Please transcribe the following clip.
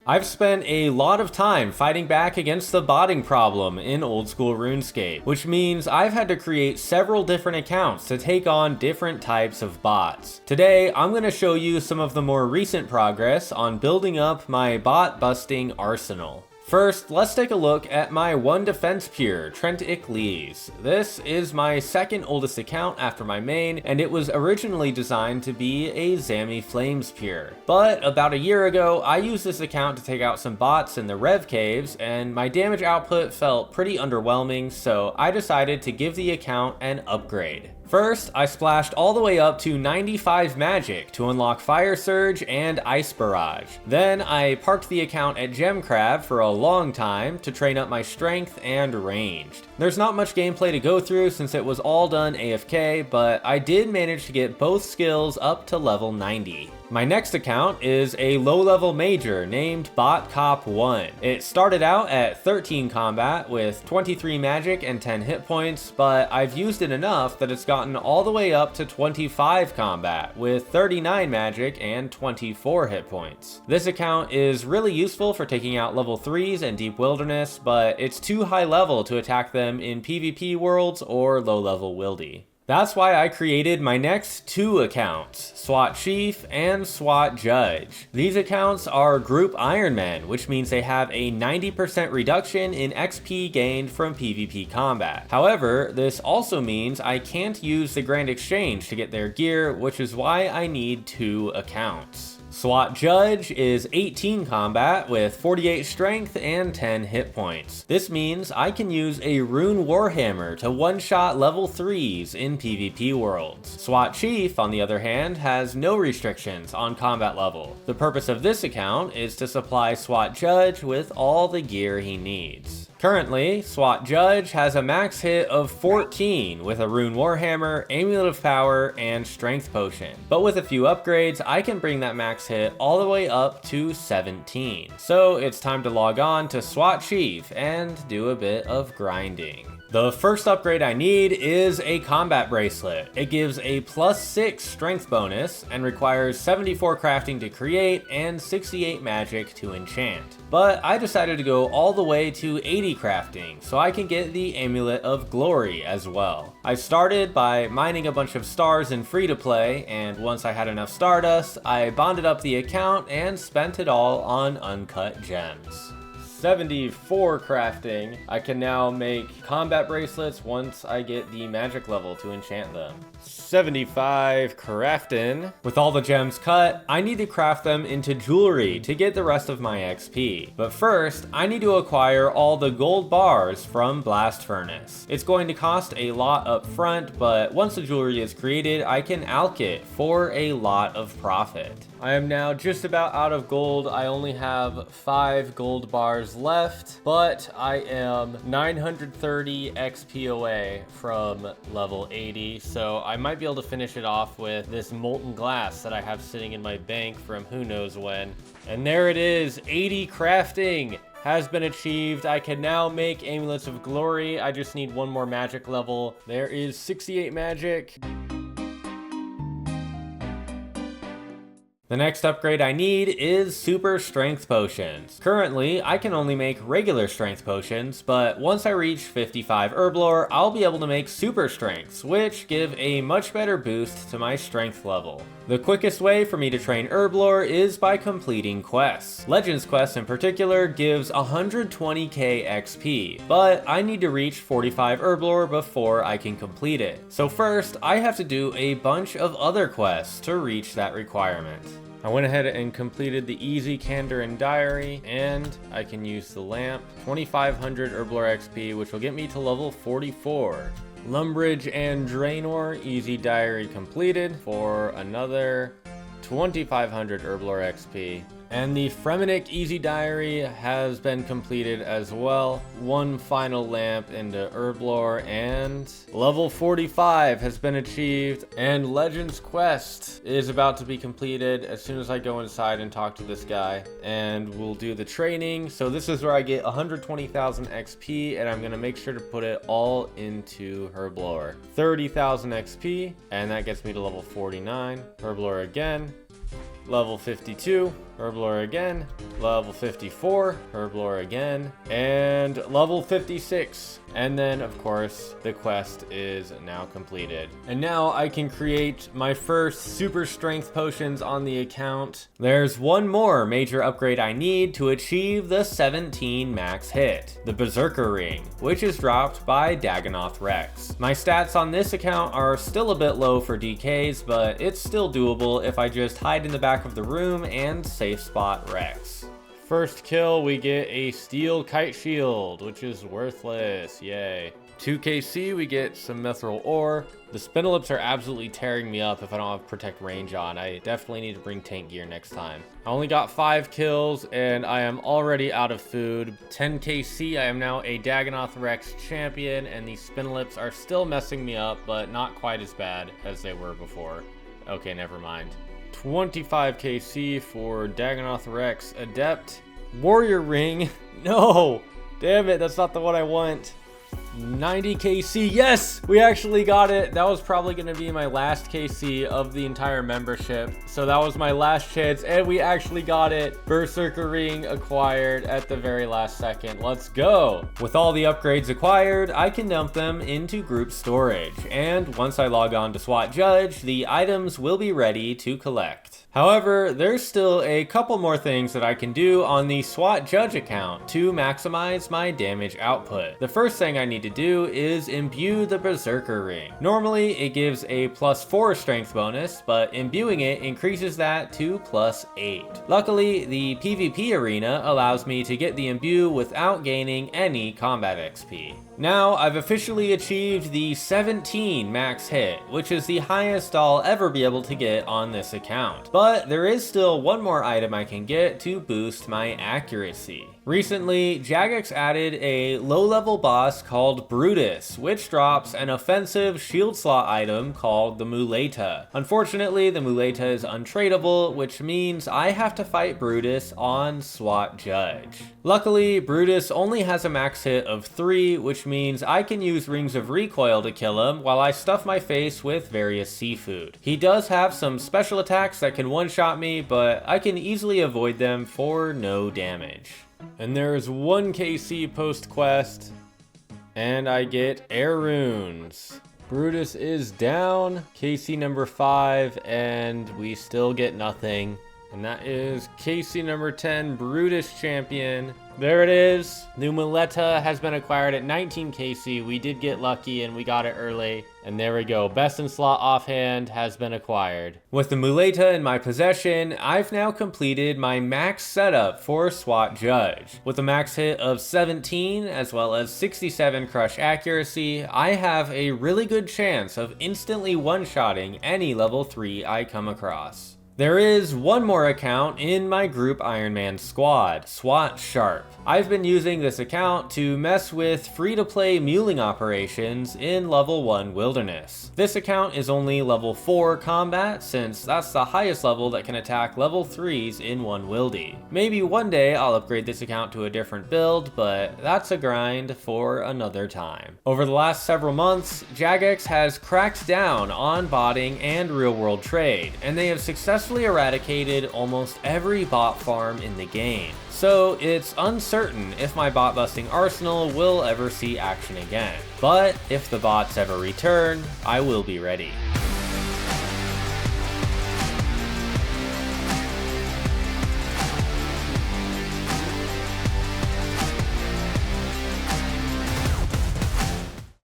I've spent a lot of time fighting back against the botting problem in Old School RuneScape, which means I've had to create several different accounts to take on different types of bots. Today, I'm going to show you some of the more recent progress on building up my bot busting arsenal. First, let's take a look at my one defense peer, Trent Lees. This is my second oldest account after my main, and it was originally designed to be a Zammy Flames peer. But about a year ago, I used this account to take out some bots in the Rev Caves, and my damage output felt pretty underwhelming, so I decided to give the account an upgrade. First, I splashed all the way up to 95 magic to unlock Fire Surge and Ice Barrage. Then I parked the account at Gem Crab for a long time to train up my strength and ranged. There's not much gameplay to go through since it was all done AFK, but I did manage to get both skills up to level 90. My next account is a low-level major named Bot Cop 1. It started out at 13 combat with 23 magic and 10 hit points, but I've used it enough that it's gotten all the way up to 25 combat with 39 magic and 24 hit points. This account is really useful for taking out level 3s and Deep Wilderness, but it's too high level to attack them in PvP worlds or low-level wildy. That's why I created my next two accounts, SWAT Chief and SWAT Judge. These accounts are Group Ironmen, which means they have a 90% reduction in XP gained from PvP combat. However, this also means I can't use the Grand Exchange to get their gear, which is why I need two accounts. SWAT Judge is 18 combat with 48 strength and 10 hit points. This means I can use a Rune Warhammer to one-shot level 3s in PvP worlds. SWAT Chief, on the other hand, has no restrictions on combat level. The purpose of this account is to supply SWAT Judge with all the gear he needs. Currently, SWAT Judge has a max hit of 14 with a Rune Warhammer, Amulet of Power, and Strength Potion. But with a few upgrades, I can bring that max hit all the way up to 17. So it's time to log on to SWAT Chief and do a bit of grinding. The first upgrade I need is a combat bracelet. It gives a +6 strength bonus and requires 74 crafting to create and 68 magic to enchant. But I decided to go all the way to 80 crafting so I can get the Amulet of Glory as well. I started by mining a bunch of stars in free to play, and once I had enough Stardust, I bonded up the account and spent it all on uncut gems. 74 crafting. I can now make combat bracelets once I get the magic level to enchant them. 75 crafting. With all the gems cut, I need to craft them into jewelry to get the rest of my XP. But first, I need to acquire all the gold bars from Blast Furnace. It's going to cost a lot up front, but once the jewelry is created, I can alch it for a lot of profit. I am now just about out of gold. I only have 5 gold bars left, but I am 930 XP away from level 80, so I might be able to finish it off with this molten glass that I have sitting in my bank from who knows when. And there it is, 80 crafting has been achieved. I can now make Amulets of Glory. I just need one more magic level. There is 68 magic. The next upgrade I need is Super Strength Potions. Currently, I can only make regular Strength Potions, but once I reach 55 Herblore, I'll be able to make Super Strengths, which give a much better boost to my strength level. The quickest way for me to train Herblore is by completing quests. Legends Quest in particular gives 120k XP, but I need to reach 45 Herblore before I can complete it. So first, I have to do a bunch of other quests to reach that requirement. I went ahead and completed the Easy Candor and Diary, and I can use the lamp. 2500 Herblore XP, which will get me to level 44. Lumbridge and Draenor, Easy Diary completed for another 2500 Herblore XP. And the Fremennik Easy Diary has been completed as well. One final lamp into Herblore, and level 45 has been achieved. And Legends Quest is about to be completed as soon as I go inside and talk to this guy. And we'll do the training. So this is where I get 120,000 XP, and I'm going to make sure to put it all into Herblore. 30,000 XP, and that gets me to level 49. Herblore again. Level 52. Herblore again, level 54, Herblore again, and level 56. And then, of course, the quest is now completed. And now I can create my first super strength potions on the account. There's one more major upgrade I need to achieve the 17 max hit, the Berserker Ring, which is dropped by Dagannoth Rex. My stats on this account are still a bit low for DKs, but it's still doable if I just hide in the back of the room and safe spot Rex. First kill, we get a steel kite shield, which is worthless, yay. 2 KC, we get some mithril ore. The Spinelips are absolutely tearing me up if I don't have protect range on. I definitely need to bring tank gear next time. I only got 5 kills and I am already out of food. 10 KC, I am now a Dagannoth Rex champion, and these Spinelips are still messing me up, but not quite as bad as they were before. Okay, never mind. 25 KC for Dagannoth Rex Adept. Warrior Ring. No! Damn it, that's not the one I want. 90 KC. Yes! We actually got it. That was probably going to be my last KC of the entire membership. So that was my last chance, and we actually got it. Berserker Ring acquired at the very last second. Let's go! With all the upgrades acquired, I can dump them into group storage. And once I log on to SWAT Judge, the items will be ready to collect. However, there's still a couple more things that I can do on the SWAT Judge account to maximize my damage output. The first thing I need to do is imbue the Berserker Ring. Normally, it gives a +4 strength bonus, but imbuing it increases that to +8. Luckily, the PvP arena allows me to get the imbue without gaining any combat XP. Now, I've officially achieved the 17 max hit, which is the highest I'll ever be able to get on this account. But there is still one more item I can get to boost my accuracy. Recently, Jagex added a low-level boss called Brutus, which drops an offensive shield slot item called the Muleta. Unfortunately, the Muleta is untradeable, which means I have to fight Brutus on SWAT Judge. Luckily, Brutus only has a max hit of 3, which means I can use Rings of Recoil to kill him while I stuff my face with various seafood. He does have some special attacks that can one-shot me, but I can easily avoid them for no damage. And there's 1 KC post-quest, and I get Air Runes. Brutus is down, KC number 5, and we still get nothing. And that is KC number 10, Brutus champion. There it is. New Muleta has been acquired at 19 KC. We did get lucky and we got it early. And there we go. Best in slot offhand has been acquired. With the Muleta in my possession, I've now completed my max setup for SWAT Judge. With a max hit of 17 as well as 67 crush accuracy, I have a really good chance of instantly one-shotting any level 3 I come across. There is one more account in my group Iron Man squad, SWAT Sharp. I've been using this account to mess with free-to-play muling operations in level 1 Wilderness. This account is only level 4 combat, since that's the highest level that can attack level 3s in 1 Wildy. Maybe one day I'll upgrade this account to a different build, but that's a grind for another time. Over the last several months, Jagex has cracked down on botting and real-world trade, and they have successfully eradicated almost every bot farm in the game. So it's uncertain if my bot busting arsenal will ever see action again. But if the bots ever return, I will be ready.